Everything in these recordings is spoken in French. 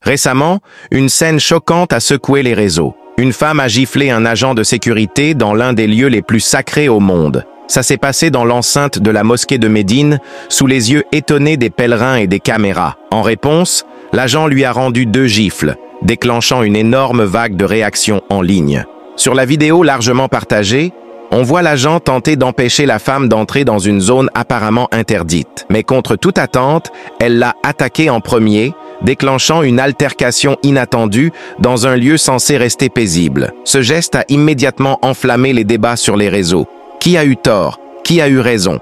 Récemment, une scène choquante a secoué les réseaux. Une femme a giflé un agent de sécurité dans l'un des lieux les plus sacrés au monde. Ça s'est passé dans l'enceinte de la mosquée de Médine, sous les yeux étonnés des pèlerins et des caméras. En réponse, l'agent lui a rendu 2 gifles, déclenchant une énorme vague de réactions en ligne. Sur la vidéo largement partagée, on voit l'agent tenter d'empêcher la femme d'entrer dans une zone apparemment interdite. Mais contre toute attente, elle l'a attaqué en premier, déclenchant une altercation inattendue dans un lieu censé rester paisible. Ce geste a immédiatement enflammé les débats sur les réseaux. Qui a eu tort? Qui a eu raison?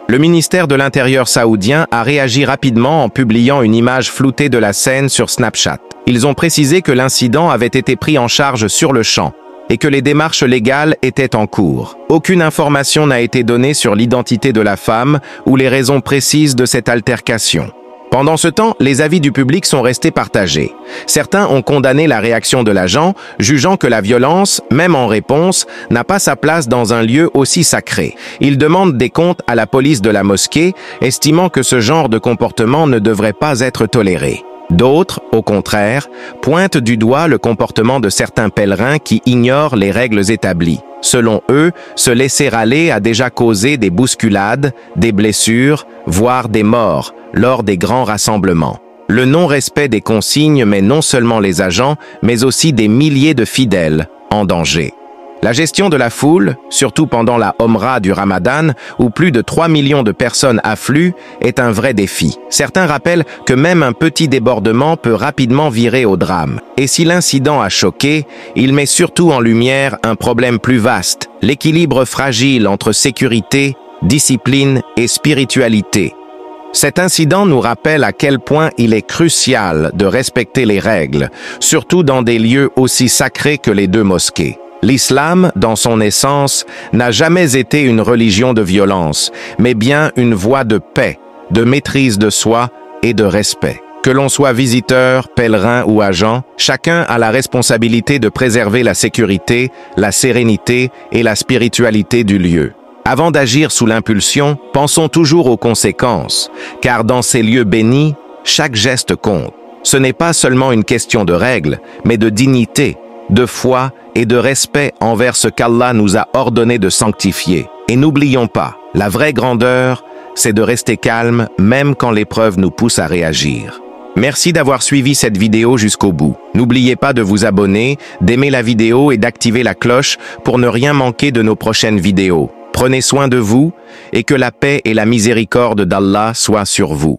Le ministère de l'Intérieur saoudien a réagi rapidement en publiant une image floutée de la scène sur Snapchat. Ils ont précisé que l'incident avait été pris en charge sur le champ et que les démarches légales étaient en cours. Aucune information n'a été donnée sur l'identité de la femme ou les raisons précises de cette altercation. Pendant ce temps, les avis du public sont restés partagés. Certains ont condamné la réaction de l'agent, jugeant que la violence, même en réponse, n'a pas sa place dans un lieu aussi sacré. Ils demandent des comptes à la police de la mosquée, estimant que ce genre de comportement ne devrait pas être toléré. D'autres, au contraire, pointent du doigt le comportement de certains pèlerins qui ignorent les règles établies. Selon eux, se laisser aller a déjà causé des bousculades, des blessures, voire des morts, lors des grands rassemblements. Le non-respect des consignes met non seulement les agents, mais aussi des milliers de fidèles en danger. La gestion de la foule, surtout pendant la Omra du Ramadan, où plus de 3 millions de personnes affluent, est un vrai défi. Certains rappellent que même un petit débordement peut rapidement virer au drame. Et si l'incident a choqué, il met surtout en lumière un problème plus vaste, l'équilibre fragile entre sécurité, discipline et spiritualité. Cet incident nous rappelle à quel point il est crucial de respecter les règles, surtout dans des lieux aussi sacrés que les 2 mosquées. L'islam, dans son essence, n'a jamais été une religion de violence, mais bien une voie de paix, de maîtrise de soi et de respect. Que l'on soit visiteur, pèlerin ou agent, chacun a la responsabilité de préserver la sécurité, la sérénité et la spiritualité du lieu. Avant d'agir sous l'impulsion, pensons toujours aux conséquences, car dans ces lieux bénis, chaque geste compte. Ce n'est pas seulement une question de règles, mais de dignité, de foi et de respect envers ce qu'Allah nous a ordonné de sanctifier. Et n'oublions pas, la vraie grandeur, c'est de rester calme même quand l'épreuve nous pousse à réagir. Merci d'avoir suivi cette vidéo jusqu'au bout. N'oubliez pas de vous abonner, d'aimer la vidéo et d'activer la cloche pour ne rien manquer de nos prochaines vidéos. Prenez soin de vous et que la paix et la miséricorde d'Allah soient sur vous.